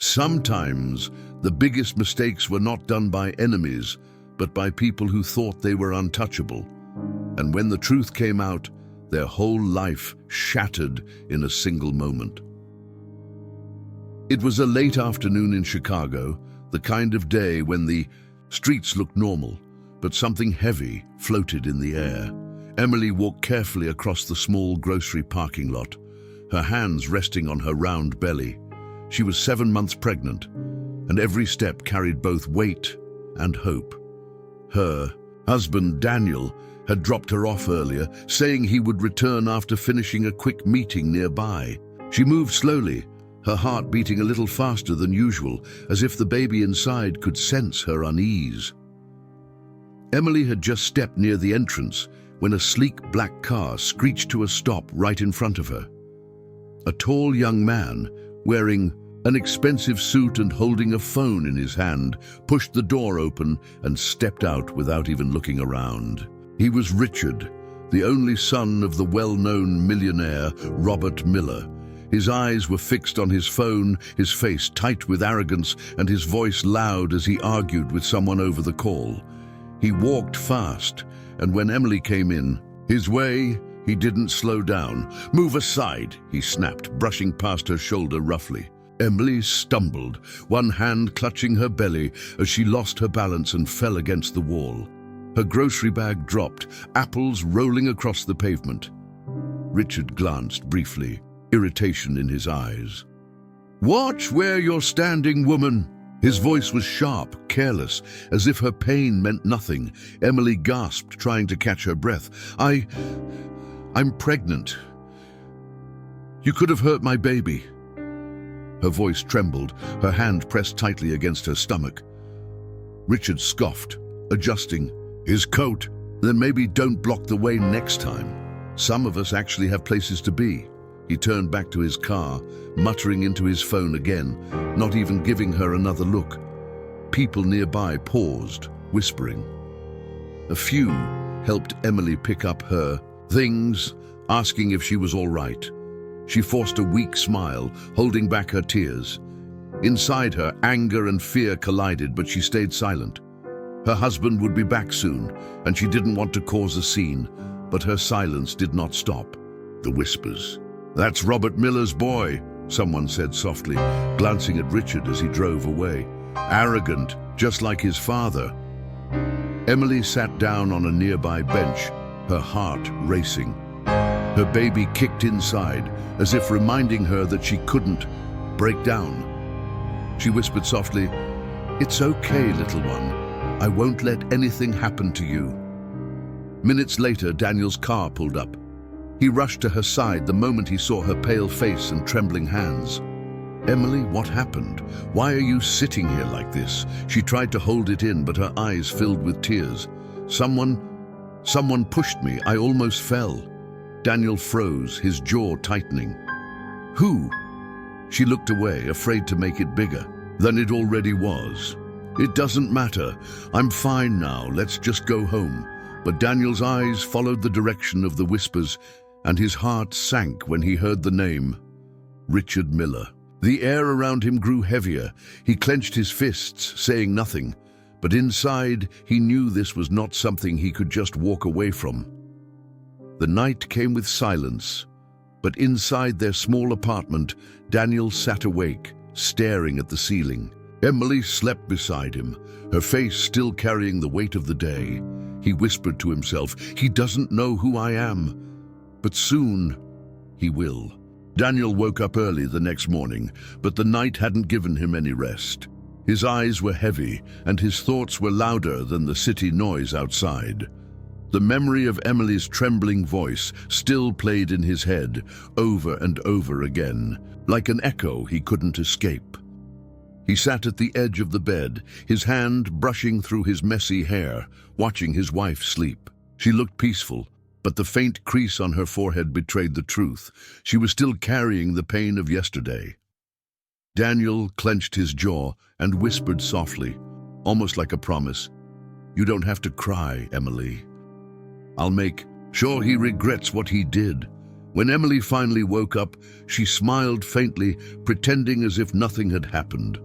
Sometimes the biggest mistakes were not done by enemies, but by people who thought they were untouchable. And when the truth came out, their whole life shattered in a single moment. It was a late afternoon in Chicago, the kind of day when the streets looked normal, but something heavy floated in the air. Emily walked carefully across the small grocery parking lot, her hands resting on her round belly. She was 7 months pregnant, and every step carried both weight and hope. Her husband, Daniel, had dropped her off earlier, saying he would return after finishing a quick meeting nearby. She moved slowly, her heart beating a little faster than usual, as if the baby inside could sense her unease. Emily had just stepped near the entrance when a sleek black car screeched to a stop right in front of her. A tall young man, wearing an expensive suit and holding a phone in his hand, pushed the door open and stepped out without even looking around. He was Richard, the only son of the well-known millionaire Robert Miller. His eyes were fixed on his phone, his face tight with arrogance, and his voice loud as he argued with someone over the call. He walked fast, and when Emily came in his way, he didn't slow down. "Move aside," he snapped, brushing past her shoulder roughly. Emily stumbled, one hand clutching her belly as she lost her balance and fell against the wall. Her grocery bag dropped, apples rolling across the pavement. Richard glanced briefly, irritation in his eyes. "Watch where you're standing, woman." His voice was sharp, careless, as if her pain meant nothing. Emily gasped, trying to catch her breath. I'm pregnant. You could have hurt my baby." Her voice trembled, her hand pressed tightly against her stomach. Richard scoffed, adjusting his coat. "Then maybe don't block the way next time. Some of us actually have places to be." He turned back to his car, muttering into his phone again, not even giving her another look. People nearby paused, whispering. A few helped Emily pick up her things, asking if she was all right. She forced a weak smile, holding back her tears. Inside her, anger and fear collided, but she stayed silent. Her husband would be back soon, and she didn't want to cause a scene, but her silence did not stop. The whispers. "That's Robert Miller's boy," someone said softly, glancing at Richard as he drove away. "Arrogant, just like his father." Emily sat down on a nearby bench, her heart racing. Her baby kicked inside, as if reminding her that she couldn't break down. She whispered softly, "It's okay, little one. I won't let anything happen to you." Minutes later, Daniel's car pulled up. He rushed to her side the moment he saw her pale face and trembling hands. "Emily, what happened? Why are you sitting here like this?" She tried to hold it in, but her eyes filled with tears. Someone pushed me. I almost fell." Daniel froze, his jaw tightening. "Who?" She looked away, afraid to make it bigger than it already was. "It doesn't matter. I'm fine now. Let's just go home." But Daniel's eyes followed the direction of the whispers, and his heart sank when he heard the name, Richard Miller. The air around him grew heavier. He clenched his fists, saying nothing, but inside he knew this was not something he could just walk away from. The night came with silence, but inside their small apartment, Daniel sat awake, staring at the ceiling. Emily slept beside him, her face still carrying the weight of the day. He whispered to himself, "He doesn't know who I am, but soon he will." Daniel woke up early the next morning, but the night hadn't given him any rest. His eyes were heavy, and his thoughts were louder than the city noise outside. The memory of Emily's trembling voice still played in his head, over and over again, like an echo he couldn't escape. He sat at the edge of the bed, his hand brushing through his messy hair, watching his wife sleep. She looked peaceful, but the faint crease on her forehead betrayed the truth. She was still carrying the pain of yesterday. Daniel clenched his jaw and whispered softly, almost like a promise, "You don't have to cry, Emily. I'll make sure he regrets what he did." When Emily finally woke up, she smiled faintly, pretending as if nothing had happened.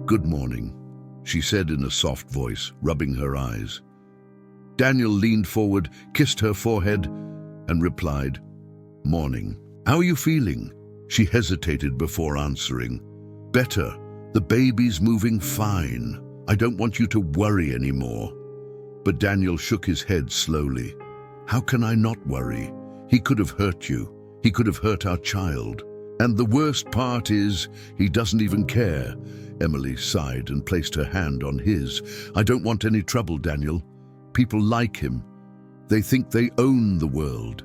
"Good morning," she said in a soft voice, rubbing her eyes. Daniel leaned forward, kissed her forehead, and replied, "Morning. How are you feeling?" She hesitated before answering. "Better. The baby's moving fine. I don't want you to worry anymore." But Daniel shook his head slowly. "How can I not worry? He could have hurt you. He could have hurt our child. And the worst part is, he doesn't even care." Emily sighed and placed her hand on his. "I don't want any trouble, Daniel. People like him. They think they own the world.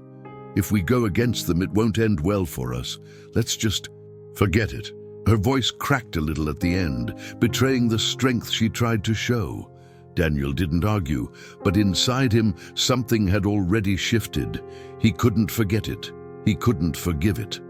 If we go against them, it won't end well for us. Let's just forget it." Her voice cracked a little at the end, betraying the strength she tried to show. Daniel didn't argue, but inside him, something had already shifted. He couldn't forget it. He couldn't forgive it.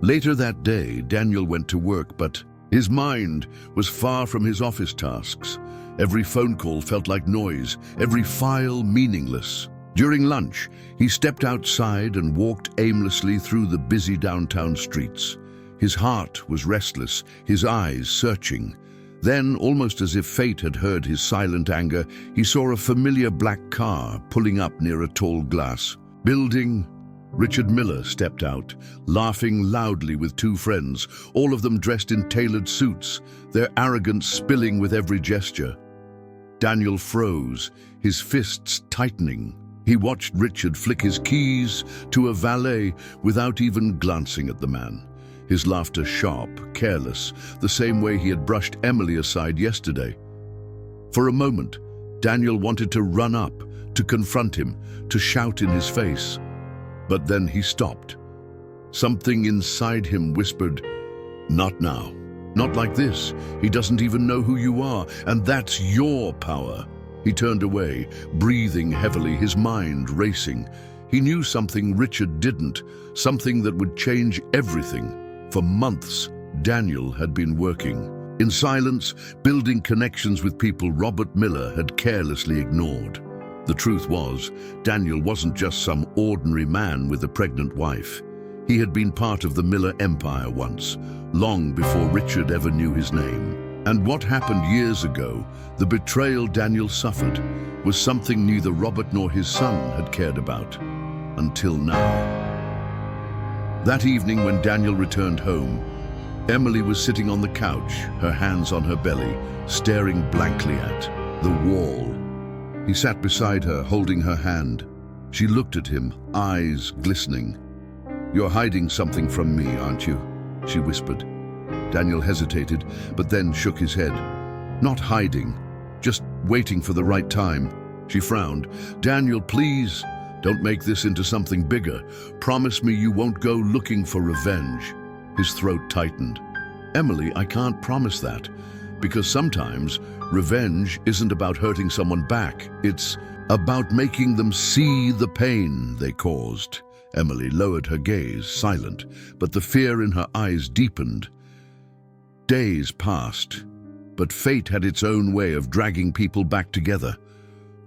Later that day, Daniel went to work, but his mind was far from his office tasks. Every phone call felt like noise, every file meaningless. During lunch, he stepped outside and walked aimlessly through the busy downtown streets. His heart was restless, his eyes searching. Then, almost as if fate had heard his silent anger, he saw a familiar black car pulling up near a tall glass building. Richard Miller stepped out, laughing loudly with two friends, all of them dressed in tailored suits, their arrogance spilling with every gesture. Daniel froze, his fists tightening. He watched Richard flick his keys to a valet without even glancing at the man. His laughter sharp, careless, the same way he had brushed Emily aside yesterday. For a moment, Daniel wanted to run up, to confront him, to shout in his face. But then he stopped. Something inside him whispered, "Not now. Not like this. He doesn't even know who you are, and that's your power." He turned away, breathing heavily, his mind racing. He knew something Richard didn't, something that would change everything. For months, Daniel had been working. In silence, building connections with people Robert Miller had carelessly ignored. The truth was, Daniel wasn't just some ordinary man with a pregnant wife. He had been part of the Miller empire once, long before Richard ever knew his name. And what happened years ago, the betrayal Daniel suffered, was something neither Robert nor his son had cared about. Until now. That evening when Daniel returned home, Emily was sitting on the couch, her hands on her belly, staring blankly at the wall. He sat beside her, holding her hand. She looked at him, eyes glistening. "You're hiding something from me, aren't you?" she whispered. Daniel hesitated, but then shook his head. "Not hiding, just waiting for the right time." She frowned. "Daniel, please, don't make this into something bigger. Promise me you won't go looking for revenge." His throat tightened. "Emily, I can't promise that, because sometimes revenge isn't about hurting someone back. It's about making them see the pain they caused." Emily lowered her gaze, silent, but the fear in her eyes deepened. Days passed, but fate had its own way of dragging people back together.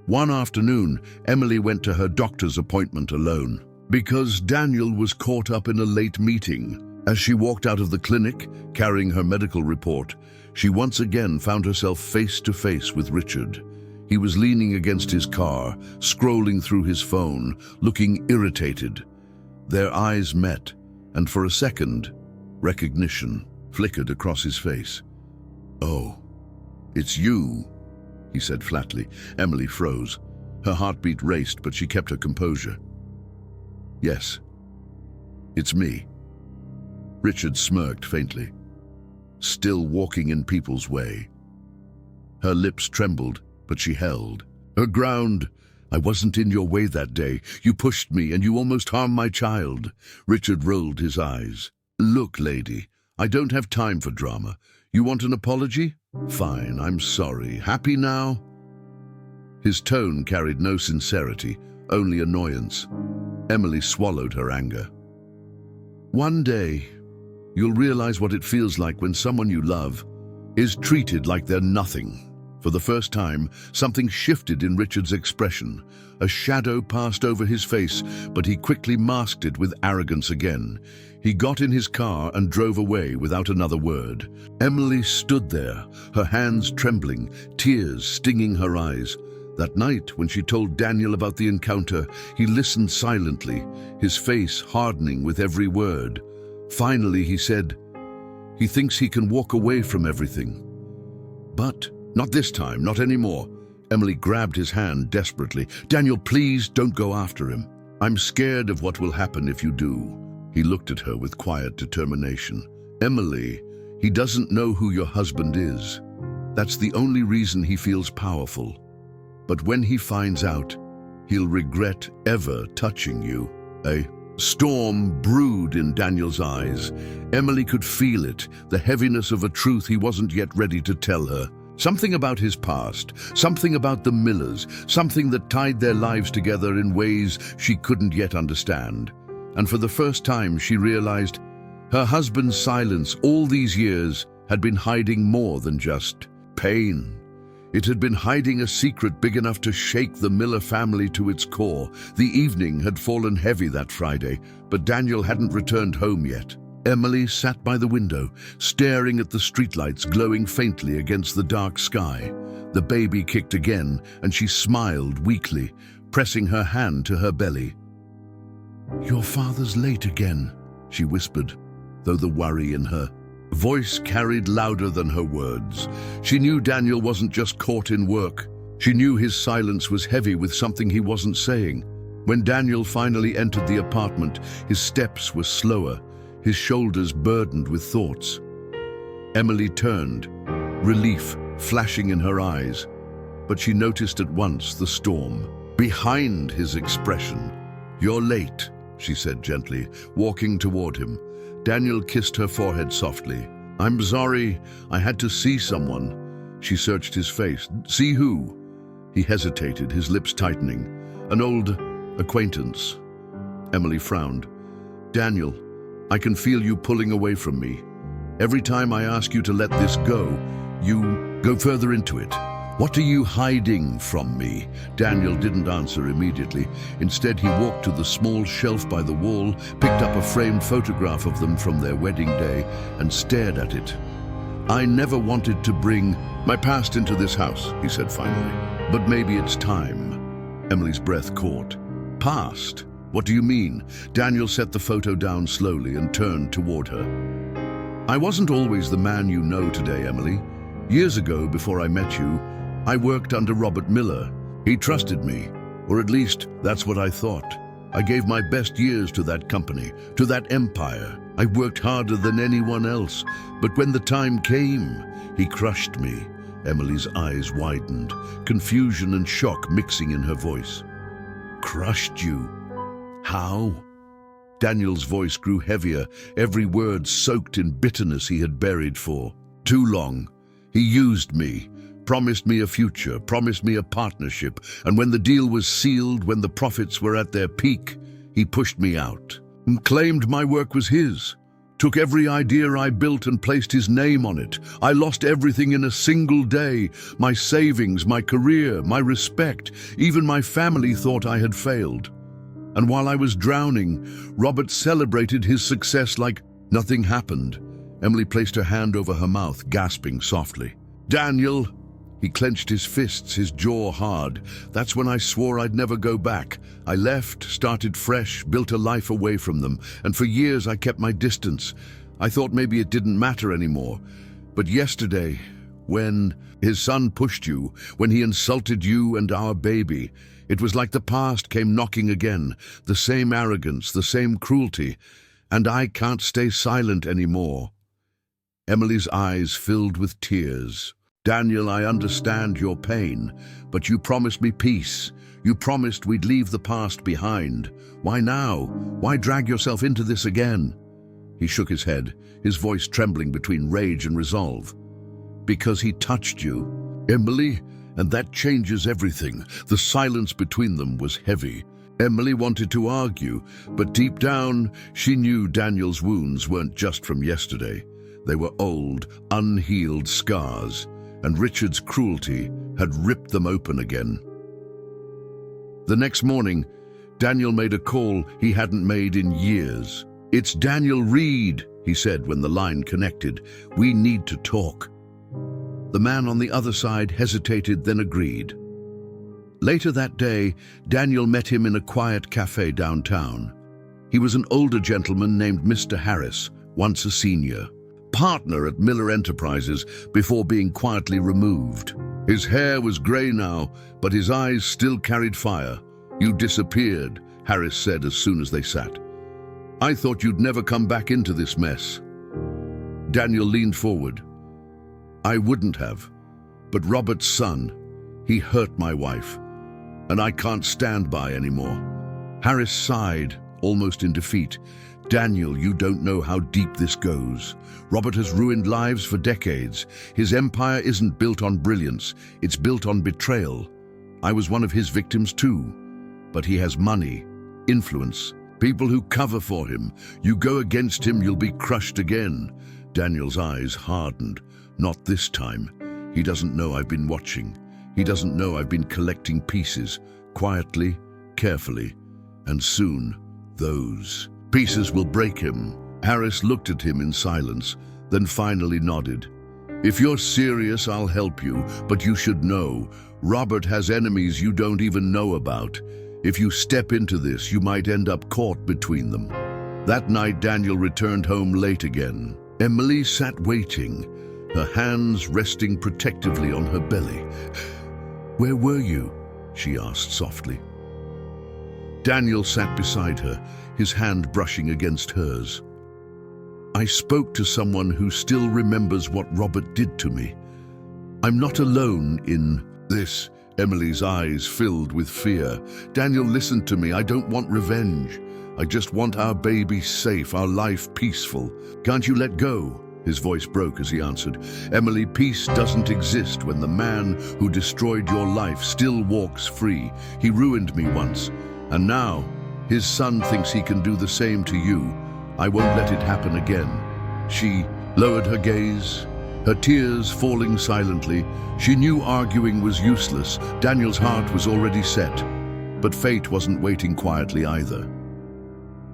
One afternoon, Emily went to her doctor's appointment alone, because Daniel was caught up in a late meeting. As she walked out of the clinic, carrying her medical report, she once again found herself face to face with Richard. He was leaning against his car, scrolling through his phone, looking irritated. Their eyes met, and for a second, recognition flickered across his face. "Oh, it's you," he said flatly. Emily froze. Her heartbeat raced, but she kept her composure. "Yes, it's me." Richard smirked faintly. "Still walking in people's way." Her lips trembled, but she held her ground. "I wasn't in your way that day. You pushed me and you almost harmed my child." Richard rolled his eyes. "Look, lady, I don't have time for drama. You want an apology? Fine, I'm sorry. Happy now?" His tone carried no sincerity, only annoyance. Emily swallowed her anger. "One day, you'll realize what it feels like when someone you love is treated like they're nothing. For the first time, something shifted in Richard's expression. A shadow passed over his face, but he quickly masked it with arrogance again. He got in his car and drove away without another word. Emily stood there, her hands trembling, tears stinging her eyes. That night, when she told Daniel about the encounter, he listened silently, his face hardening with every word. Finally, he said, "He thinks he can walk away from everything. But not this time, not anymore." Emily grabbed his hand desperately. "Daniel, please don't go after him. I'm scared of what will happen if you do." He looked at her with quiet determination. "Emily, he doesn't know who your husband is. That's the only reason he feels powerful. But when he finds out, he'll regret ever touching you." A storm brewed in Daniel's eyes. Emily could feel it, the heaviness of a truth he wasn't yet ready to tell her. Something about his past, something about the Millers, something that tied their lives together in ways she couldn't yet understand. And for the first time, she realized her husband's silence all these years had been hiding more than just pain. It had been hiding a secret big enough to shake the Miller family to its core. The evening had fallen heavy that Friday, but Daniel hadn't returned home yet. Emily sat by the window, staring at the streetlights glowing faintly against the dark sky. The baby kicked again, and she smiled weakly, pressing her hand to her belly. "Your father's late again," she whispered, though the worry in her voice carried louder than her words. She knew Daniel wasn't just caught in work. She knew his silence was heavy with something he wasn't saying. When Daniel finally entered the apartment, his steps were slower, his shoulders burdened with thoughts. Emily turned, relief flashing in her eyes, but she noticed at once the storm behind his expression. "You're late," she said gently, walking toward him. Daniel kissed her forehead softly. "I'm sorry, I had to see someone." She searched his face. "See who?" He hesitated, his lips tightening. "An old acquaintance." Emily frowned. "Daniel, I can feel you pulling away from me. Every time I ask you to let this go, you go further into it. What are you hiding from me?" Daniel didn't answer immediately. Instead, he walked to the small shelf by the wall, picked up a framed photograph of them from their wedding day, and stared at it. "I never wanted to bring my past into this house," he said finally. "But maybe it's time." Emily's breath caught. "Past? What do you mean?" Daniel set the photo down slowly and turned toward her. "I wasn't always the man you know today, Emily. Years ago, before I met you, I worked under Robert Miller. He trusted me, or at least that's what I thought. I gave my best years to that company, to that empire. I worked harder than anyone else, but when the time came, he crushed me." Emily's eyes widened, confusion and shock mixing in her voice. "Crushed you? How?" Daniel's voice grew heavier, every word soaked in bitterness he had buried for too long. "He used me. Promised me a future, promised me a partnership, and when the deal was sealed, when the profits were at their peak, he pushed me out and claimed my work was his. Took every idea I built and placed his name on it. I lost everything in a single day. My savings, my career, my respect. Even my family thought I had failed. And while I was drowning, Robert celebrated his success like nothing happened." Emily placed her hand over her mouth, gasping softly. "Daniel!" He clenched his fists, his jaw hard. "That's when I swore I'd never go back. I left, started fresh, built a life away from them, and for years I kept my distance. I thought maybe it didn't matter anymore. But yesterday, when his son pushed you, when he insulted you and our baby, it was like the past came knocking again, the same arrogance, the same cruelty, and I can't stay silent anymore." Emily's eyes filled with tears. "Daniel, I understand your pain, but you promised me peace. You promised we'd leave the past behind. Why now? Why drag yourself into this again?" He shook his head, his voice trembling between rage and resolve. "Because he touched you, Emily, and that changes everything." The silence between them was heavy. Emily wanted to argue, but deep down, she knew Daniel's wounds weren't just from yesterday. They were old, unhealed scars. and Richard's cruelty had ripped them open again. The next morning, Daniel made a call he hadn't made in years. "It's Daniel Reed," he said when the line connected. "We need to talk." The man on the other side hesitated, then agreed. Later that day, Daniel met him in a quiet cafe downtown. He was an older gentleman named Mr. Harris, once a senior, partner at Miller Enterprises before being quietly removed. His hair was grey now, but his eyes still carried fire. "You disappeared," Harris said as soon as they sat. "I thought you'd never come back into this mess." Daniel leaned forward. "I wouldn't have, but Robert's son, he hurt my wife, and I can't stand by anymore." Harris sighed, almost in defeat. "Daniel, you don't know how deep this goes. Robert has ruined lives for decades. His empire isn't built on brilliance, it's built on betrayal. I was one of his victims too. But he has money, influence, people who cover for him. You go against him, you'll be crushed again." Daniel's eyes hardened. "Not this time. He doesn't know I've been watching. He doesn't know I've been collecting pieces, quietly, carefully, and soon those pieces will break him." Harris looked at him in silence, then finally nodded. "If you're serious, I'll help you, but you should know, Robert has enemies you don't even know about. If you step into this, you might end up caught between them." That night, Daniel returned home late again. Emily sat waiting, her hands resting protectively on her belly. "Where were you?" she asked softly. Daniel sat beside her, his hand brushing against hers. "I spoke to someone who still remembers what Robert did to me. I'm not alone in this." Emily's eyes filled with fear. "Daniel, listen to me. I don't want revenge. I just want our baby safe, our life peaceful. Can't you let go?" His voice broke as he answered. "Emily, peace doesn't exist when the man who destroyed your life still walks free. He ruined me once, and now his son thinks he can do the same to you. I won't let it happen again." She lowered her gaze, her tears falling silently. She knew arguing was useless. Daniel's heart was already set, but fate wasn't waiting quietly either.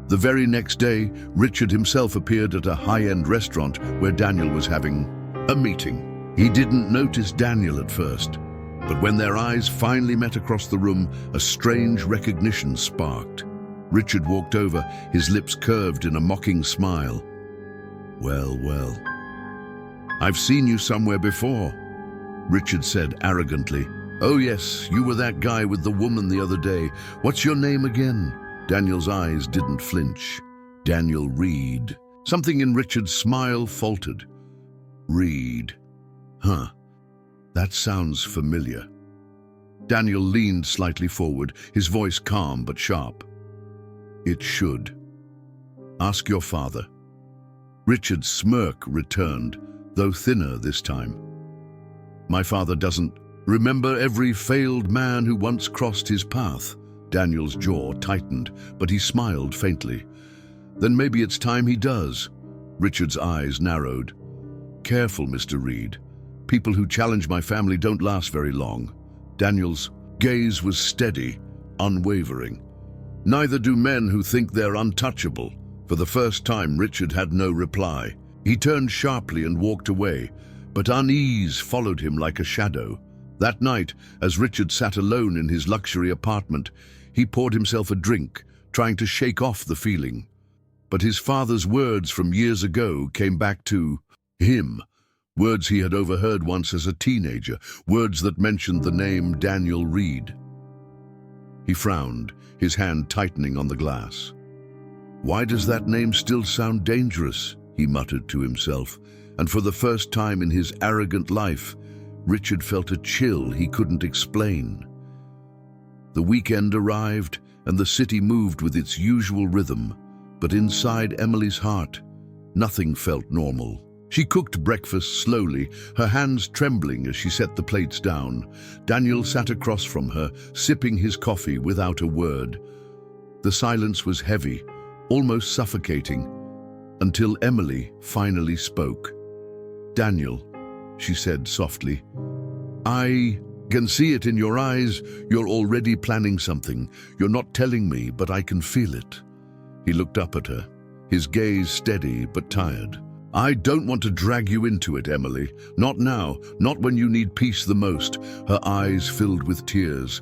The very next day, Richard himself appeared at a high-end restaurant where Daniel was having a meeting. He didn't notice Daniel at first, but when their eyes finally met across the room, a strange recognition sparked. Richard walked over, his lips curved in a mocking smile. "Well, well, I've seen you somewhere before," Richard said arrogantly. "Oh yes, you were that guy with the woman the other day. What's your name again?" Daniel's eyes didn't flinch. "Daniel Reed." Something in Richard's smile faltered. "Reed. Huh. That sounds familiar." Daniel leaned slightly forward, his voice calm but sharp. "It should. Ask your father." Richard's smirk returned, though thinner this time. "My father doesn't remember every failed man who once crossed his path." Daniel's jaw tightened, but he smiled faintly. "Then maybe it's time he does." Richard's eyes narrowed. "Careful, Mr. Reed. People who challenge my family don't last very long." Daniel's gaze was steady, unwavering. "Neither do men who think they're untouchable." For the first time, Richard had no reply. He turned sharply and walked away, but unease followed him like a shadow. That night, as Richard sat alone in his luxury apartment, he poured himself a drink, trying to shake off the feeling. But his father's words from years ago came back to him, words he had overheard once as a teenager, words that mentioned the name Daniel Reed. He frowned, his hand tightening on the glass. "Why does that name still sound dangerous?" he muttered to himself, and for the first time in his arrogant life, Richard felt a chill he couldn't explain. The weekend arrived, and the city moved with its usual rhythm, but inside Emily's heart, nothing felt normal. She cooked breakfast slowly, her hands trembling as she set the plates down. Daniel sat across from her, sipping his coffee without a word. The silence was heavy, almost suffocating, until Emily finally spoke. "Daniel, she said softly. I can see it in your eyes. You're already planning something. You're not telling me, but I can feel it. He looked up at her, his gaze steady but tired. I don't want to drag you into it, Emily. Not now, not when you need peace the most. Her eyes filled with tears.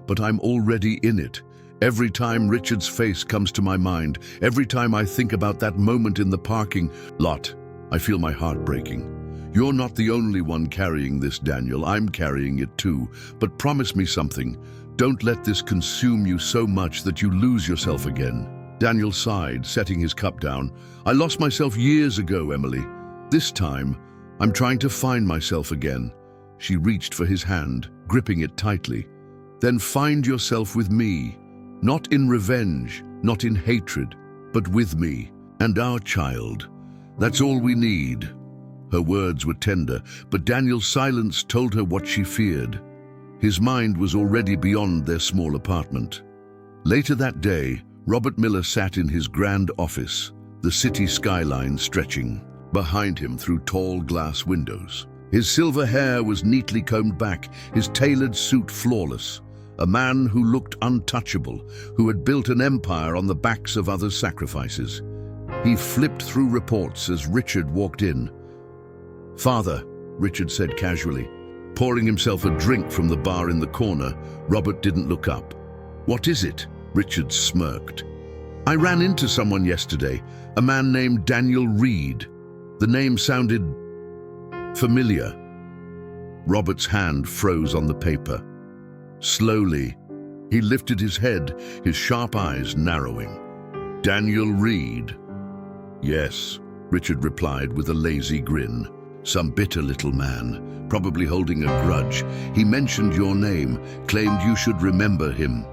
But I'm already in it. Every time Richard's face comes to my mind, every time I think about that moment in the parking lot, I feel my heart breaking. You're not the only one carrying this, Daniel. I'm carrying it too. But promise me something. Don't let this consume you so much that you lose yourself again. Daniel sighed, setting his cup down. I lost myself years ago, Emily. This time, I'm trying to find myself again. She reached for his hand, gripping it tightly. Then find yourself with me. Not in revenge, not in hatred, but with me and our child. That's all we need. Her words were tender, but Daniel's silence told her what she feared. His mind was already beyond their small apartment. Later that day, Robert Miller sat in his grand office, the city skyline stretching behind him through tall glass windows. His silver hair was neatly combed back, his tailored suit flawless. A man who looked untouchable, who had built an empire on the backs of others' sacrifices. He flipped through reports as Richard walked in. Father, Richard said casually. Pouring himself a drink from the bar in the corner, Robert didn't look up. What is it? Richard smirked. I ran into someone yesterday, a man named Daniel Reed. The name sounded familiar. Robert's hand froze on the paper. Slowly, he lifted his head, his sharp eyes narrowing. Daniel Reed. Yes, Richard replied with a lazy grin. Some bitter little man, probably holding a grudge. He mentioned your name, claimed you should remember him.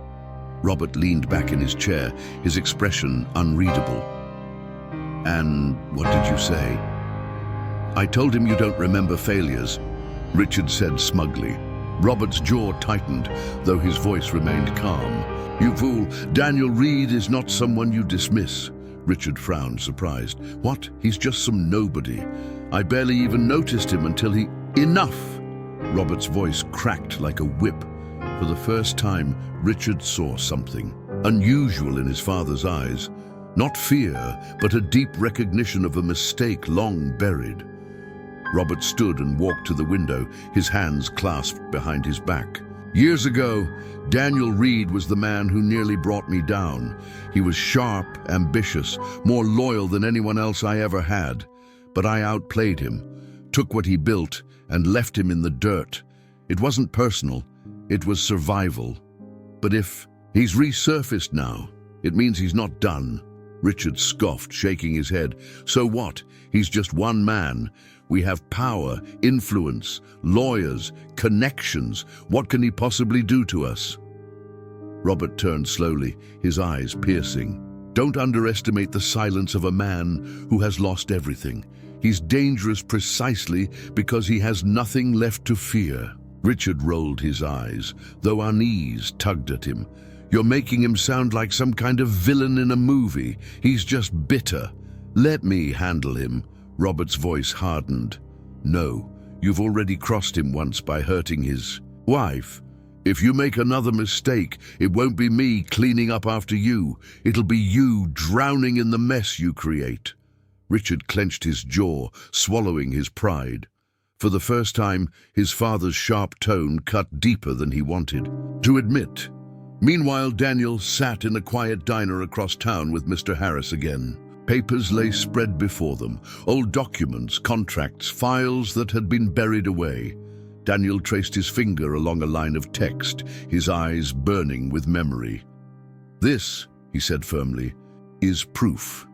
Robert leaned back in his chair, his expression unreadable. And what did you say? I told him you don't remember failures, Richard said smugly. Robert's jaw tightened, though his voice remained calm. You fool, Daniel Reed is not someone you dismiss. Richard frowned, surprised. What? He's just some nobody. I barely even noticed him until he... Enough! Robert's voice cracked like a whip. For the first time, Richard saw something unusual in his father's eyes. Not fear, but a deep recognition of a mistake long buried. Robert stood and walked to the window, his hands clasped behind his back. Years ago, Daniel Reed was the man who nearly brought me down. He was sharp, ambitious, more loyal than anyone else I ever had. But I outplayed him, took what he built, and left him in the dirt. It wasn't personal. It was survival. But if he's resurfaced now, it means he's not done. Richard scoffed, shaking his head. So what? He's just one man. We have power, influence, lawyers, connections. What can he possibly do to us? Robert turned slowly, his eyes piercing. Don't underestimate the silence of a man who has lost everything. He's dangerous precisely because he has nothing left to fear. Richard rolled his eyes, though unease tugged at him. You're making him sound like some kind of villain in a movie. He's just bitter. Let me handle him. Robert's voice hardened. No, you've already crossed him once by hurting his wife. If you make another mistake, it won't be me cleaning up after you. It'll be you drowning in the mess you create. Richard clenched his jaw, swallowing his pride. For the first time, his father's sharp tone cut deeper than he wanted to admit. Meanwhile, Daniel sat in a quiet diner across town with Mr. Harris again. Papers lay spread before them, old documents, contracts, files that had been buried away. Daniel traced his finger along a line of text, his eyes burning with memory. This, he said firmly, is proof.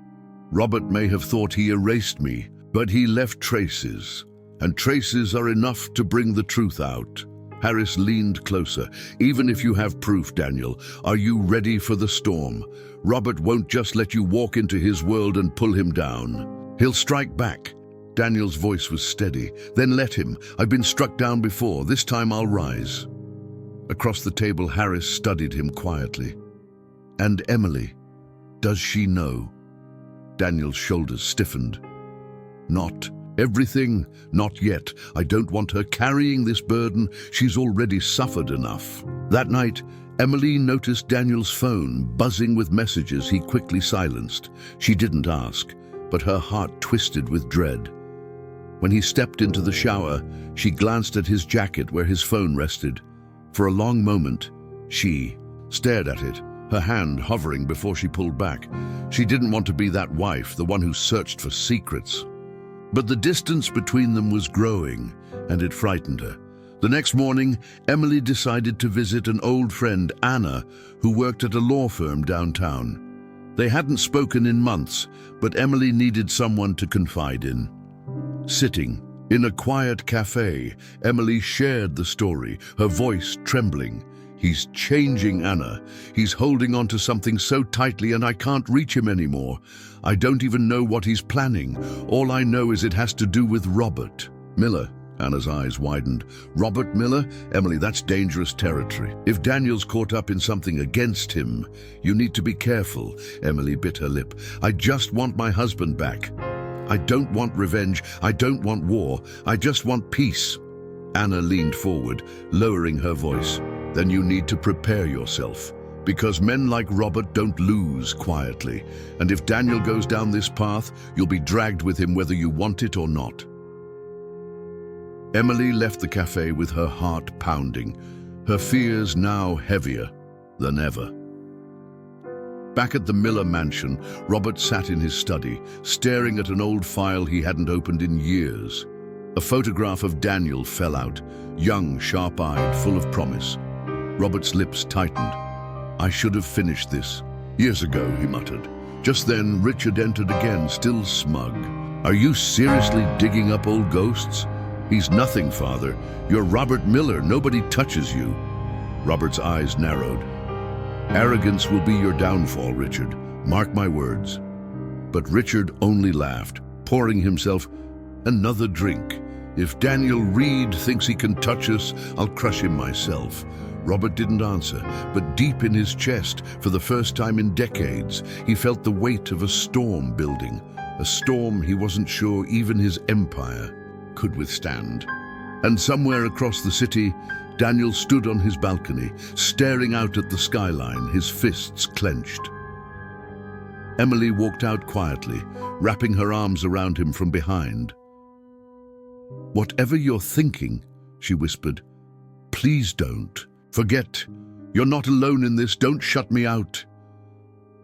Robert may have thought he erased me, but he left traces. And traces are enough to bring the truth out. Harris leaned closer. Even if you have proof, Daniel, are you ready for the storm? Robert won't just let you walk into his world and pull him down. He'll strike back. Daniel's voice was steady. Then let him. I've been struck down before. This time I'll rise. Across the table, Harris studied him quietly. And Emily, does she know? Daniel's shoulders stiffened. Not Everything? Not yet. I don't want her carrying this burden. She's already suffered enough. That night, Emily noticed Daniel's phone buzzing with messages he quickly silenced. She didn't ask, but her heart twisted with dread. When he stepped into the shower, she glanced at his jacket where his phone rested. For a long moment, she stared at it, her hand hovering before she pulled back. She didn't want to be that wife, the one who searched for secrets. But the distance between them was growing, and it frightened her. The next morning, Emily decided to visit an old friend, Anna, who worked at a law firm downtown. They hadn't spoken in months, but Emily needed someone to confide in. Sitting in a quiet cafe, Emily shared the story, her voice trembling. "He's changing, Anna. He's holding on to something so tightly and I can't reach him anymore. I don't even know what he's planning. All I know is it has to do with Robert Miller." Anna's eyes widened. "Robert Miller? Emily, that's dangerous territory. If Daniel's caught up in something against him, you need to be careful." Emily bit her lip. "I just want my husband back. I don't want revenge. I don't want war. I just want peace." Anna leaned forward, lowering her voice. "Then you need to prepare yourself, because men like Robert don't lose quietly. And if Daniel goes down this path, you'll be dragged with him whether you want it or not." Emily left the cafe with her heart pounding, her fears now heavier than ever. Back at the Miller mansion, Robert sat in his study, staring at an old file he hadn't opened in years. A photograph of Daniel fell out, young, sharp-eyed, full of promise. Robert's lips tightened. "I should have finished this years ago," he muttered. Just then, Richard entered again, still smug. "Are you seriously digging up old ghosts?" "He's nothing, Father. You're Robert Miller. Nobody touches you." Robert's eyes narrowed. "Arrogance will be your downfall, Richard. Mark my words." But Richard only laughed, pouring himself another drink. "If Daniel Reed thinks he can touch us, I'll crush him myself." Robert didn't answer, but deep in his chest, for the first time in decades, he felt the weight of a storm building, a storm he wasn't sure even his empire could withstand. And somewhere across the city, Daniel stood on his balcony, staring out at the skyline, his fists clenched. Emily walked out quietly, wrapping her arms around him from behind. "Whatever you're thinking," she whispered, "please don't. Forget. You're not alone in this. Don't shut me out."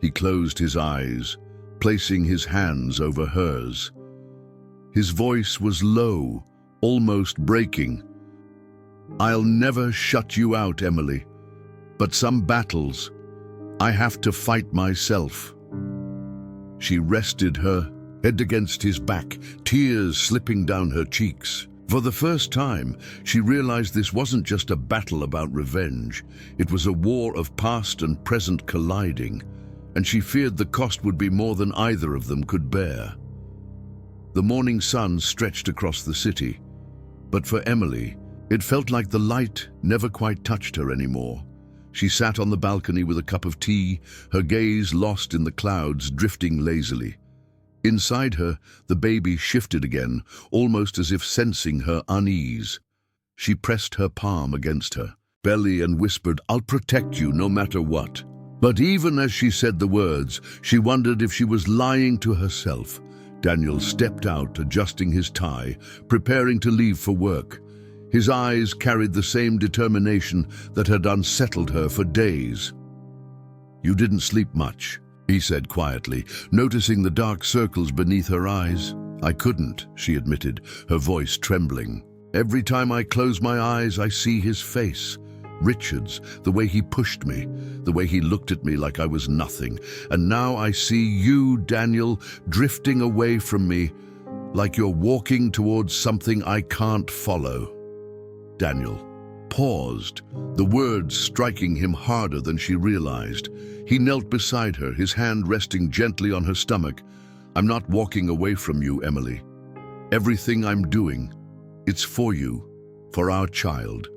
He closed his eyes, placing his hands over hers. His voice was low, almost breaking. "I'll never shut you out, Emily. But some battles, I have to fight myself." She rested her head against his back, tears slipping down her cheeks. For the first time, she realized this wasn't just a battle about revenge. It was a war of past and present colliding, and she feared the cost would be more than either of them could bear. The morning sun stretched across the city, but for Emily, it felt like the light never quite touched her anymore. She sat on the balcony with a cup of tea, her gaze lost in the clouds drifting lazily. Inside her, the baby shifted again, almost as if sensing her unease. She pressed her palm against her belly and whispered, "I'll protect you no matter what." But even as she said the words, she wondered if she was lying to herself. Daniel stepped out, adjusting his tie, preparing to leave for work. His eyes carried the same determination that had unsettled her for days. "You didn't sleep much," he said quietly, noticing the dark circles beneath her eyes. "I couldn't," she admitted, her voice trembling. "Every time I close my eyes, I see his face. Richard's, the way he pushed me, the way he looked at me like I was nothing. And now I see you, Daniel, drifting away from me, like you're walking towards something I can't follow." Daniel paused, the words striking him harder than she realized. He knelt beside her, his hand resting gently on her stomach. "I'm not walking away from you, Emily. Everything I'm doing, it's for you, for our child,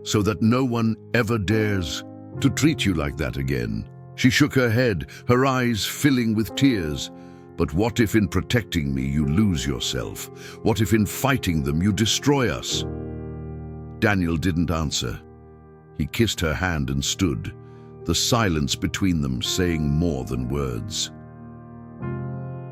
so that no one ever dares to treat you like that again." She shook her head, her eyes filling with tears. But what if in protecting me you lose yourself? What if in fighting them you destroy us?" Daniel didn't answer. He kissed her hand and stood, the silence between them saying more than words.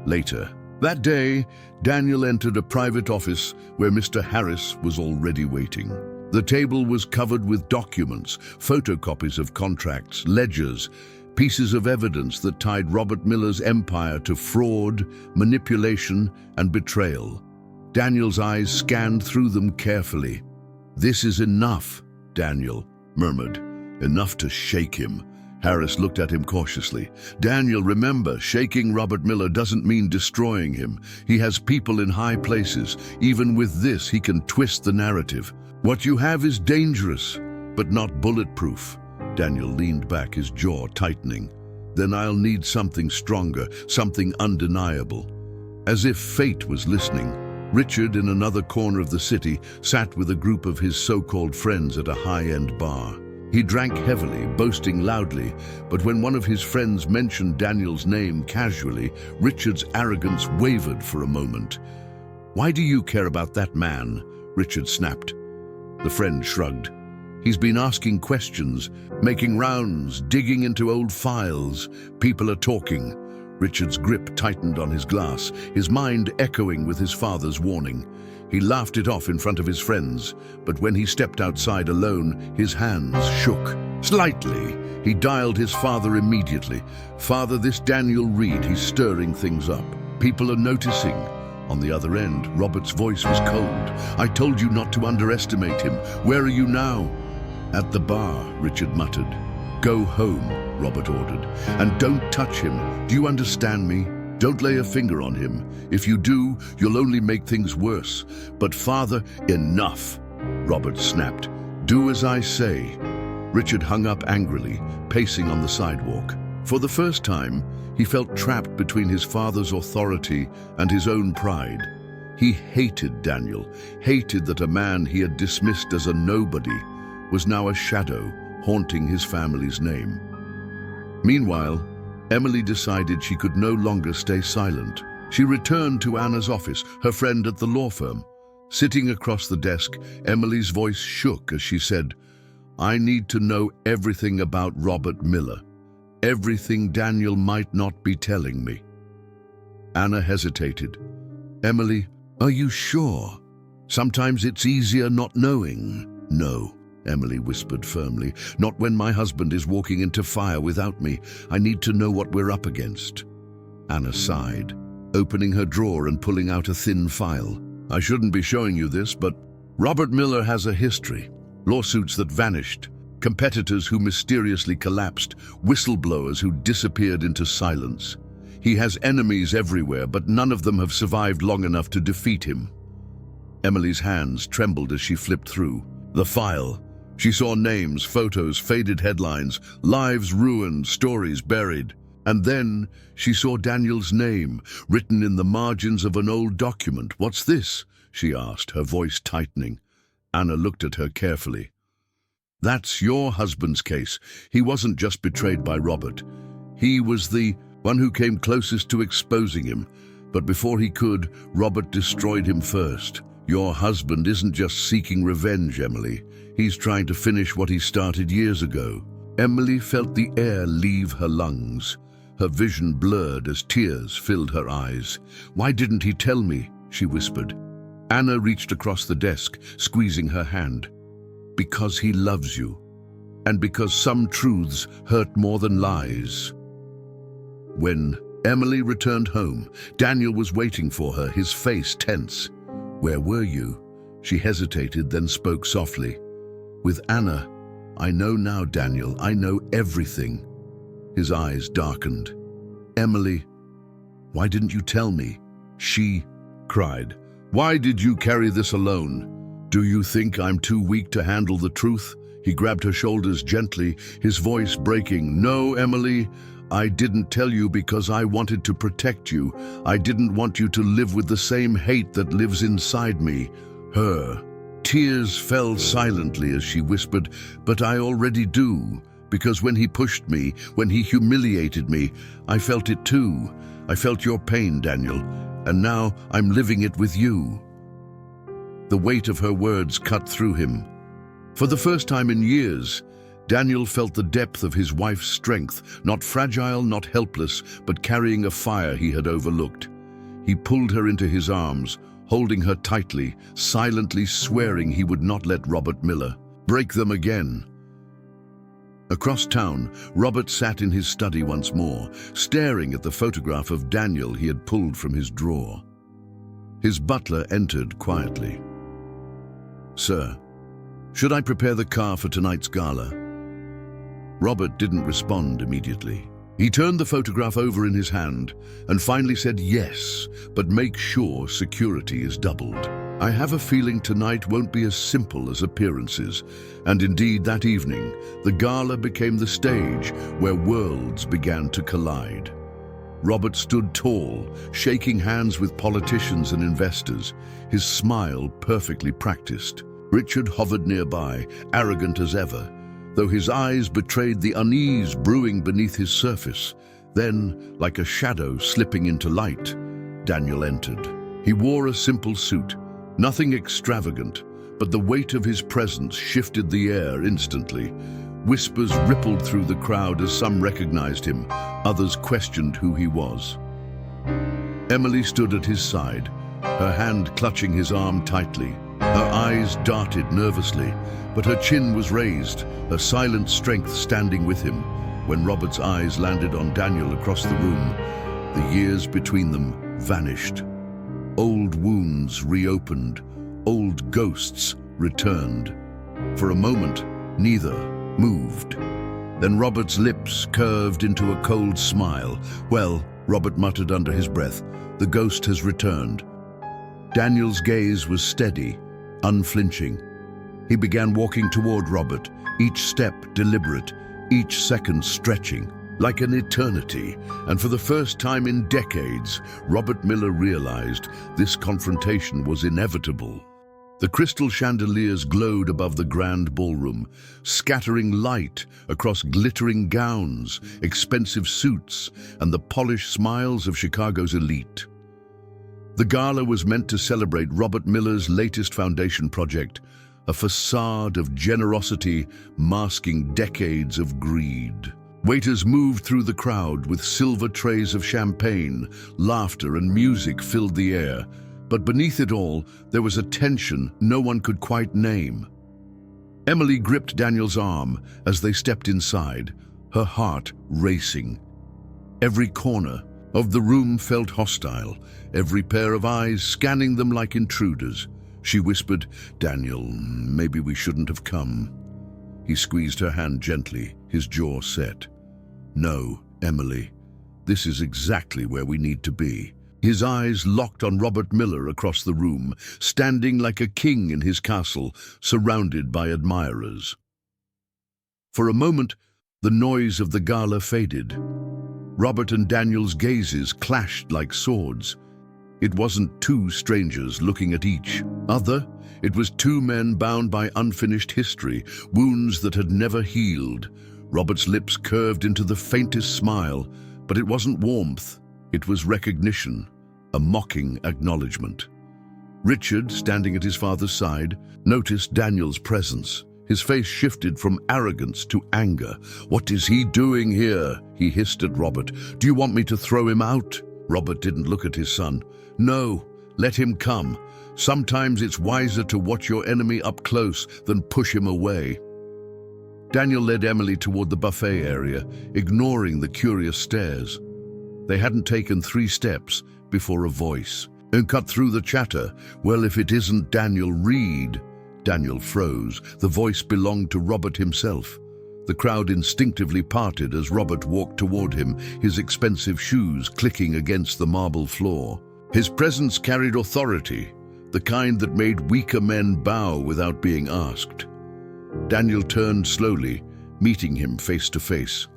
Later, that day, Daniel entered a private office where Mr. Harris was already waiting. The table was covered with documents, photocopies of contracts, ledgers, pieces of evidence that tied Robert Miller's empire to fraud, manipulation, and betrayal. Daniel's eyes scanned through them carefully. "This is enough," Daniel murmured. "Enough to shake him." Harris looked at him cautiously. "Daniel, remember, shaking Robert Miller doesn't mean destroying him. He has people in high places. Even with this, he can twist the narrative. What you have is dangerous, but not bulletproof." Daniel leaned back, his jaw tightening. "Then I'll need something stronger, something undeniable." As if fate was listening, Richard, in another corner of the city, sat with a group of his so-called friends at a high-end bar. He drank heavily, boasting loudly, but when one of his friends mentioned Daniel's name casually, Richard's arrogance wavered for a moment. "Why do you care about that man?" Richard snapped. The friend shrugged. "He's been asking questions, making rounds, digging into old files. People are talking." Richard's grip tightened on his glass, his mind echoing with his father's warning. He laughed it off in front of his friends, but when he stepped outside alone, his hands shook. Slightly, he dialed his father immediately. "Father, this Daniel Reed, he's stirring things up. People are noticing." On the other end, Robert's voice was cold. "I told you not to underestimate him. Where are you now?" "At the bar," Richard muttered. "Go home," Robert ordered. "And don't touch him. Do you understand me? Don't lay a finger on him. If you do, you'll only make things worse." "But father—" "Enough," Robert snapped. "Do as I say." Richard hung up angrily, pacing on the sidewalk. For the first time, he felt trapped between his father's authority and his own pride. He hated Daniel, hated that a man he had dismissed as a nobody was now a shadow haunting his family's name. Meanwhile, Emily decided she could no longer stay silent. She returned to Anna's office, her friend at the law firm. Sitting across the desk, Emily's voice shook as she said, "I need to know everything about Robert Miller. Everything Daniel might not be telling me." Anna hesitated. "Emily, are you sure? Sometimes it's easier not knowing." "No," Emily whispered firmly. "Not when my husband is walking into fire without me. I need to know what we're up against." Anna sighed, opening her drawer and pulling out a thin file. "I shouldn't be showing you this, but Robert Miller has a history. Lawsuits that vanished, competitors who mysteriously collapsed, whistleblowers who disappeared into silence. He has enemies everywhere, but none of them have survived long enough to defeat him." Emily's hands trembled as she flipped through the file. She saw names, photos, faded headlines, lives ruined, stories buried. And then she saw Daniel's name, written in the margins of an old document. "What's this?" she asked, her voice tightening. Anna looked at her carefully. "That's your husband's case. He wasn't just betrayed by Robert. He was the one who came closest to exposing him. But before he could, Robert destroyed him first. Your husband isn't just seeking revenge, Emily. He's trying to finish what he started years ago." Emily felt the air leave her lungs. Her vision blurred as tears filled her eyes. "Why didn't he tell me?" she whispered. Anna reached across the desk, squeezing her hand. "Because he loves you. And because some truths hurt more than lies." When Emily returned home, Daniel was waiting for her, his face tense. "Where were you?" She hesitated, then spoke softly. "With Anna. I know now, Daniel. I know everything." His eyes darkened. "Emily, why didn't you tell me?" She cried. "Why did you carry this alone? Do you think I'm too weak to handle the truth?" He grabbed her shoulders gently, his voice breaking. "No, Emily. I didn't tell you because I wanted to protect you. I didn't want you to live with the same hate that lives inside me." Her tears fell silently as she whispered, "But I already do, because when he pushed me, when he humiliated me, I felt it too. I felt your pain, Daniel, and now I'm living it with you." The weight of her words cut through him. For the first time in years, Daniel felt the depth of his wife's strength, not fragile, not helpless, but carrying a fire he had overlooked. He pulled her into his arms, holding her tightly, silently swearing he would not let Robert Miller break them again. Across town, Robert sat in his study once more, staring at the photograph of Daniel he had pulled from his drawer. His butler entered quietly. "Sir, should I prepare the car for tonight's gala?" Robert didn't respond immediately. He turned the photograph over in his hand and finally said, "Yes, but make sure security is doubled. I have a feeling tonight won't be as simple as appearances." And indeed, that evening, the gala became the stage where worlds began to collide. Robert stood tall, shaking hands with politicians and investors, his smile perfectly practiced. Richard hovered nearby, arrogant as ever, though his eyes betrayed the unease brewing beneath his surface. Then, like a shadow slipping into light, Daniel entered. He wore a simple suit, nothing extravagant, but the weight of his presence shifted the air instantly. Whispers rippled through the crowd as some recognized him, others questioned who he was. Emily stood at his side, her hand clutching his arm tightly. Her eyes darted nervously, but her chin was raised, her silent strength standing with him. When Robert's eyes landed on Daniel across the room, the years between them vanished. Old wounds reopened, old ghosts returned. For a moment, neither moved. Then Robert's lips curved into a cold smile. "Well," Robert muttered under his breath, "the ghost has returned." Daniel's gaze was steady, unflinching. He began walking toward Robert, each step deliberate, each second stretching, like an eternity. And for the first time in decades, Robert Miller realized this confrontation was inevitable. The crystal chandeliers glowed above the grand ballroom, scattering light across glittering gowns, expensive suits, and the polished smiles of Chicago's elite. The gala was meant to celebrate Robert Miller's latest foundation project, a facade of generosity masking decades of greed. Waiters moved through the crowd with silver trays of champagne, laughter and music filled the air. But beneath it all, there was a tension no one could quite name. Emily gripped Daniel's arm as they stepped inside, her heart racing. Every corner of the room felt hostile, every pair of eyes scanning them like intruders. She whispered, "Daniel, maybe we shouldn't have come." He squeezed her hand gently, his jaw set. "No, Emily, this is exactly where we need to be." His eyes locked on Robert Miller across the room, standing like a king in his castle, surrounded by admirers. For a moment, the noise of the gala faded. Robert and Daniel's gazes clashed like swords. It wasn't two strangers looking at each other. It was two men bound by unfinished history, wounds that had never healed. Robert's lips curved into the faintest smile, but it wasn't warmth. It was recognition, a mocking acknowledgement. Richard, standing at his father's side, noticed Daniel's presence. His face shifted from arrogance to anger. "What is he doing here?" he hissed at Robert. "Do you want me to throw him out?" Robert didn't look at his son. "No, let him come. Sometimes it's wiser to watch your enemy up close than push him away." Daniel led Emily toward the buffet area, ignoring the curious stares. They hadn't taken 3 steps before a voice cut through the chatter. "Well, if it isn't Daniel Reed." Daniel froze. The voice belonged to Robert himself. The crowd instinctively parted as Robert walked toward him, his expensive shoes clicking against the marble floor. His presence carried authority, the kind that made weaker men bow without being asked. Daniel turned slowly, meeting him face to face.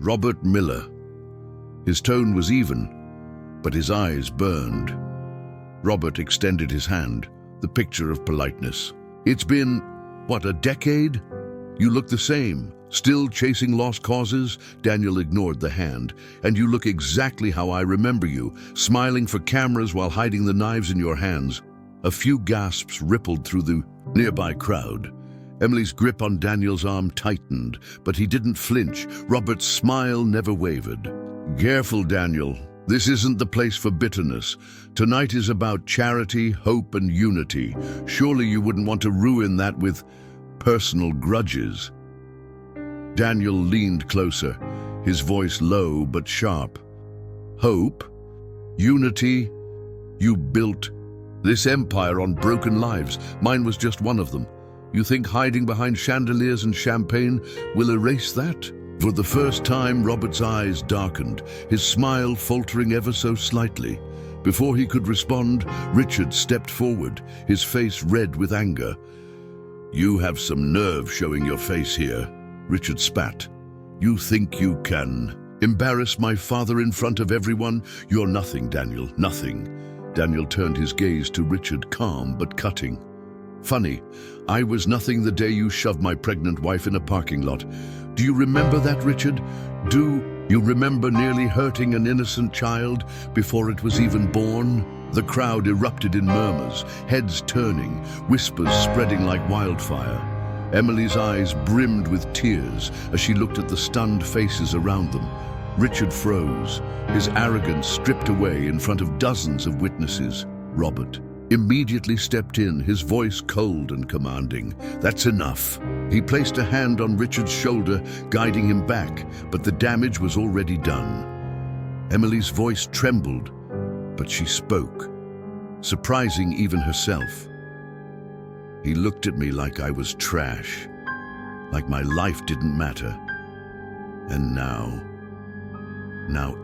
"Robert Miller." His tone was even, but his eyes burned. Robert extended his hand, the picture of politeness. "It's been, what, a decade? You look the same. Still chasing lost causes? Daniel ignored the hand. And you look exactly how I remember you, smiling for cameras while hiding the knives in your hands. A few gasps rippled through the nearby crowd. Emily's grip on Daniel's arm tightened, but he didn't flinch. Robert's smile never wavered. Careful, Daniel. This isn't the place for bitterness. Tonight is about charity, hope, and unity. Surely you wouldn't want to ruin that with personal grudges. Daniel leaned closer, his voice low but sharp. Hope? Unity? You built this empire on broken lives. Mine was just one of them. You think hiding behind chandeliers and champagne will erase that? For the first time, Robert's eyes darkened, his smile faltering ever so slightly. Before he could respond, Richard stepped forward, his face red with anger. You have some nerve showing your face here, Richard spat. You think you can embarrass my father in front of everyone? You're nothing, Daniel, nothing. Daniel turned his gaze to Richard, calm but cutting. Funny, I was nothing the day you shoved my pregnant wife in a parking lot. Do you remember that, Richard? Do you remember nearly hurting an innocent child before it was even born? The crowd erupted in murmurs, heads turning, whispers spreading like wildfire. Emily's eyes brimmed with tears as she looked at the stunned faces around them. Richard froze, his arrogance stripped away in front of dozens of witnesses. Robert immediately stepped in, his voice cold and commanding. That's enough. He placed a hand on Richard's shoulder, guiding him back, but the damage was already done. Emily's voice trembled, but she spoke, surprising even herself. He looked at me like I was trash, like my life didn't matter. And now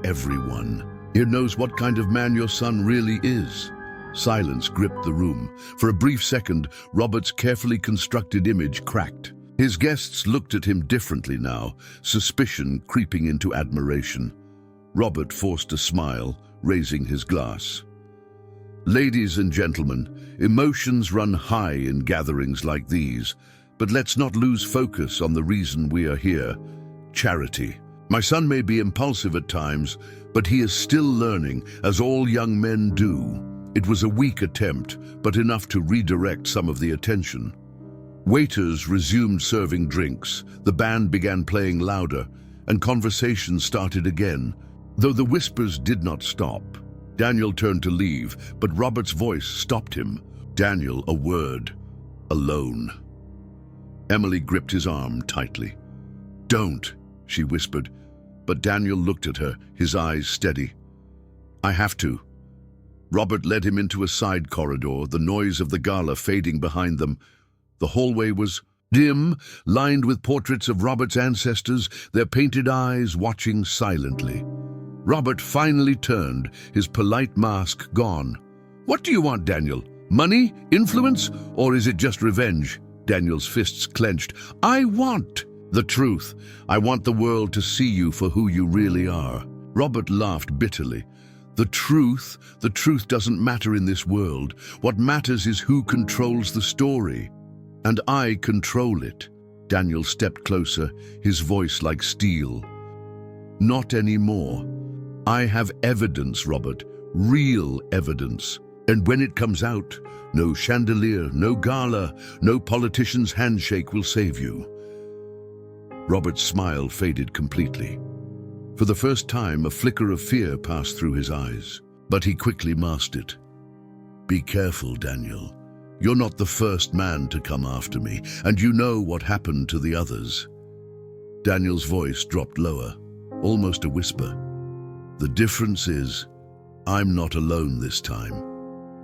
everyone here knows what kind of man your son really is. Silence gripped the room. For a brief second, Robert's carefully constructed image cracked. His guests looked at him differently now, suspicion creeping into admiration. Robert forced a smile, raising his glass. Ladies and gentlemen, emotions run high in gatherings like these, but let's not lose focus on the reason we are here: charity. My son may be impulsive at times, but he is still learning, as all young men do. It was a weak attempt, but enough to redirect some of the attention. Waiters resumed serving drinks, the band began playing louder, and conversation started again, though the whispers did not stop. Daniel turned to leave, but Robert's voice stopped him. Daniel, a word. Alone. Emily gripped his arm tightly. Don't, she whispered, but Daniel looked at her, his eyes steady. I have to. Robert led him into a side corridor, the noise of the gala fading behind them. The hallway was dim, lined with portraits of Robert's ancestors, their painted eyes watching silently. Robert finally turned, his polite mask gone. What do you want, Daniel? Money? Influence? Or is it just revenge? Daniel's fists clenched. I want the truth. I want the world to see you for who you really are. Robert laughed bitterly. The truth doesn't matter in this world. What matters is who controls the story. And I control it. Daniel stepped closer, his voice like steel. Not anymore. I have evidence, Robert, real evidence. And when it comes out, no chandelier, no gala, no politician's handshake will save you. Robert's smile faded completely. For the first time, a flicker of fear passed through his eyes, but he quickly masked it. Be careful, Daniel. You're not the first man to come after me, and you know what happened to the others. Daniel's voice dropped lower, almost a whisper. The difference is, I'm not alone this time,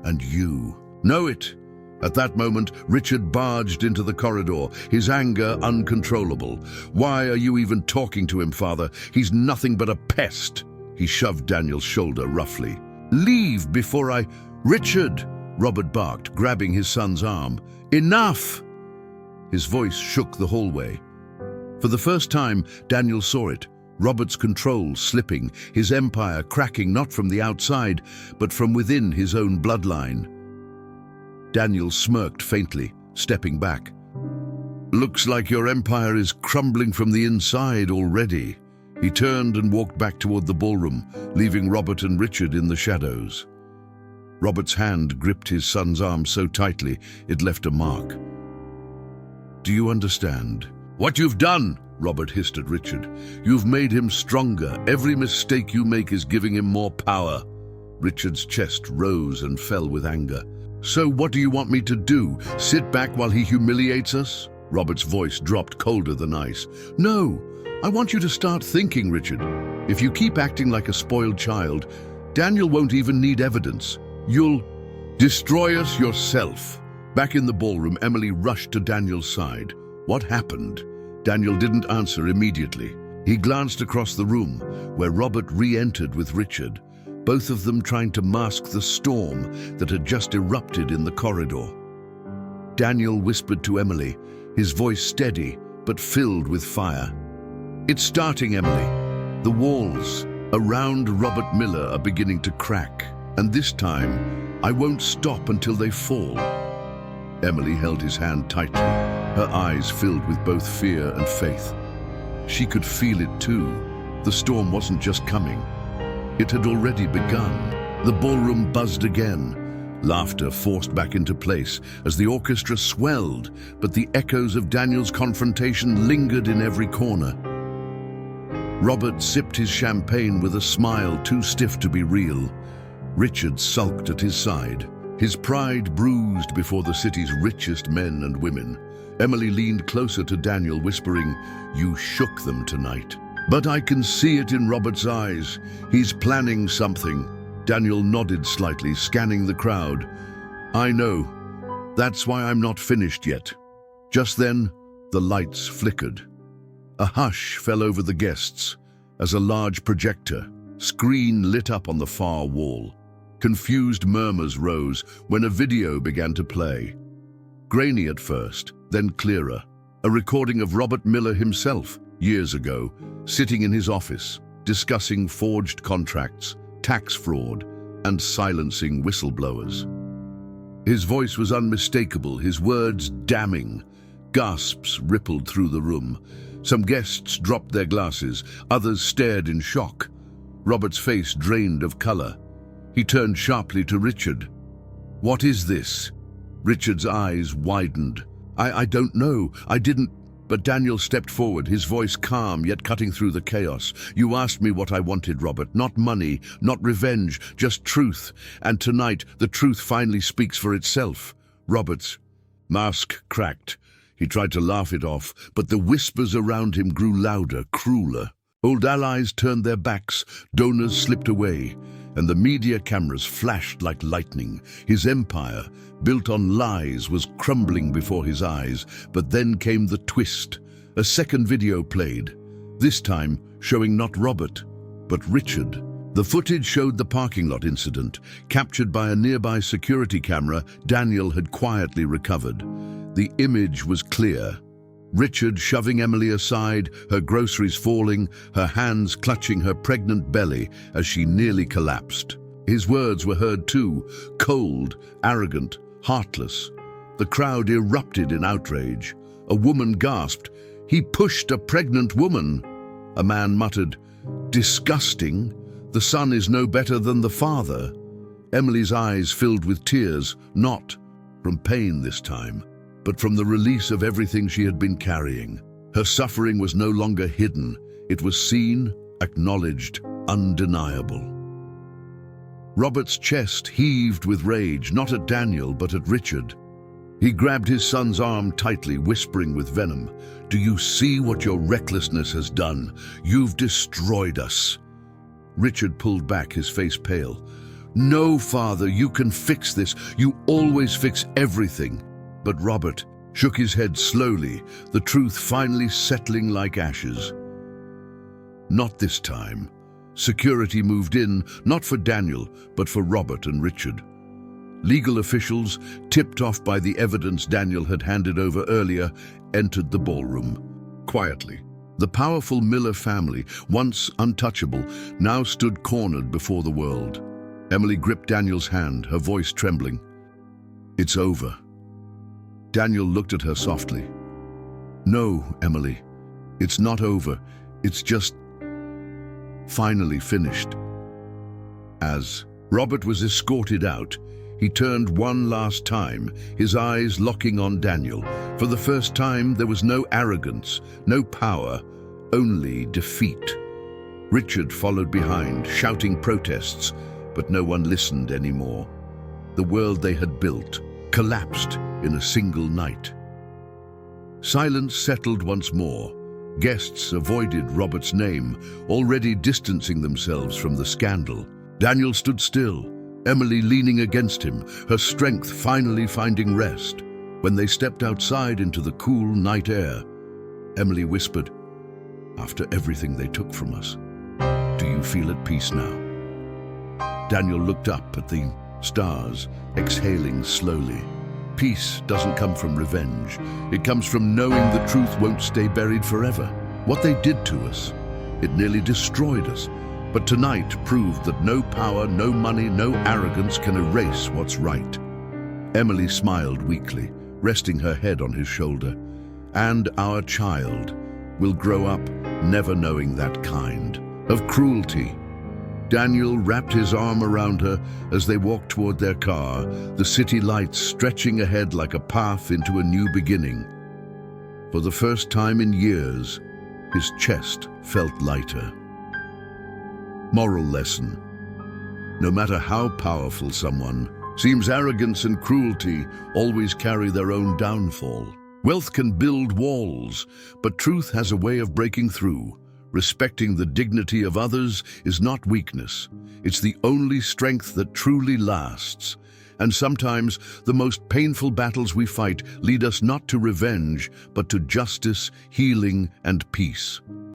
and you know it. At that moment, Richard barged into the corridor, his anger uncontrollable. Why are you even talking to him, Father? He's nothing but a pest. He shoved Daniel's shoulder roughly. Leave before I... Richard! Robert barked, grabbing his son's arm. Enough! His voice shook the hallway. For the first time, Daniel saw it. Robert's control slipping, his empire cracking not from the outside, but from within his own bloodline. Daniel smirked faintly, stepping back. Looks like your empire is crumbling from the inside already. He turned and walked back toward the ballroom, leaving Robert and Richard in the shadows. Robert's hand gripped his son's arm so tightly it left a mark. "Do you understand what you've done?" Robert hissed at Richard. "You've made him stronger. Every mistake you make is giving him more power." Richard's chest rose and fell with anger. "So what do you want me to do? Sit back while he humiliates us?" Robert's voice dropped colder than ice. "No, I want you to start thinking, Richard. If you keep acting like a spoiled child, Daniel won't even need evidence. You'll destroy us yourself." Back in the ballroom, Emily rushed to Daniel's side. "What happened?" Daniel didn't answer immediately. He glanced across the room, where Robert re-entered with Richard, both of them trying to mask the storm that had just erupted in the corridor. Daniel whispered to Emily, his voice steady but filled with fire. "It's starting, Emily. The walls around Robert Miller are beginning to crack, and this time I won't stop until they fall." Emily held his hand tightly, her eyes filled with both fear and faith. She could feel it too. The storm wasn't just coming. It had already begun. The ballroom buzzed again. Laughter forced back into place as the orchestra swelled, but the echoes of Daniel's confrontation lingered in every corner. Robert sipped his champagne with a smile too stiff to be real. Richard sulked at his side, his pride bruised before the city's richest men and women. Emily leaned closer to Daniel, whispering, "You shook them tonight." "But I can see it in Robert's eyes. He's planning something." Daniel nodded slightly, scanning the crowd. "I know. That's why I'm not finished yet." Just then, the lights flickered. A hush fell over the guests as a large projector screen lit up on the far wall. Confused murmurs rose when a video began to play. Grainy at first, then clearer. A recording of Robert Miller himself, years ago, sitting in his office, discussing forged contracts, tax fraud, and silencing whistleblowers. His voice was unmistakable, his words damning. Gasps rippled through the room. Some guests dropped their glasses, others stared in shock. Robert's face drained of color. He turned sharply to Richard. "What is this?" Richard's eyes widened. I don't know. I didn't..." But Daniel stepped forward, his voice calm yet cutting through the chaos. "You asked me what I wanted, Robert. Not money, not revenge, just truth. And tonight, the truth finally speaks for itself." Robert's mask cracked. He tried to laugh it off, but the whispers around him grew louder, crueler. Old allies turned their backs, donors slipped away, and the media cameras flashed like lightning. His empire, built on lies, was crumbling before his eyes. But then came the twist. A second video played, this time showing not Robert, but Richard. The footage showed the parking lot incident, captured by a nearby security camera Daniel had quietly recovered. The image was clear. Richard shoving Emily aside, her groceries falling, her hands clutching her pregnant belly as she nearly collapsed. His words were heard too, cold, arrogant, heartless. The crowd erupted in outrage. A woman gasped, "He pushed a pregnant woman." A man muttered, "Disgusting. The son is no better than the father." Emily's eyes filled with tears, not from pain this time, but from the release of everything she had been carrying. Her suffering was no longer hidden. It was seen, acknowledged, undeniable. Robert's chest heaved with rage, not at Daniel, but at Richard. He grabbed his son's arm tightly, whispering with venom, "Do you see what your recklessness has done? You've destroyed us." Richard pulled back, his face pale. "No, father, you can fix this. You always fix everything." But Robert shook his head slowly, the truth finally settling like ashes. Not this time. Security moved in, not for Daniel, but for Robert and Richard. Legal officials, tipped off by the evidence Daniel had handed over earlier, entered the ballroom. Quietly, the powerful Miller family, once untouchable, now stood cornered before the world. Emily gripped Daniel's hand, her voice trembling. "It's over." Daniel looked at her softly. No, Emily, it's not over. It's just finally finished. As Robert was escorted out, he turned one last time, his eyes locking on Daniel. For the first time, there was no arrogance, no power, only defeat. Richard followed behind, shouting protests, but no one listened anymore. The world they had built collapsed in a single night. Silence settled once more. Guests avoided Robert's name, already distancing themselves from the scandal. Daniel stood still, Emily leaning against him, her strength finally finding rest. When they stepped outside into the cool night air, Emily whispered, "After everything they took from us, do you feel at peace now?" Daniel looked up at the stars, exhaling slowly. Peace doesn't come from revenge. It comes from knowing the truth won't stay buried forever. What they did to us, it nearly destroyed us. But tonight proved that no power, no money, no arrogance can erase what's right. Emily smiled weakly, resting her head on his shoulder. And our child will grow up never knowing that kind of cruelty. Daniel wrapped his arm around her as they walked toward their car, the city lights stretching ahead like a path into a new beginning. For the first time in years, his chest felt lighter. Moral lesson: no matter how powerful someone seems, arrogance and cruelty always carry their own downfall. Wealth can build walls, but truth has a way of breaking through. Respecting the dignity of others is not weakness. It's the only strength that truly lasts. And sometimes the most painful battles we fight lead us not to revenge, but to justice, healing, and peace.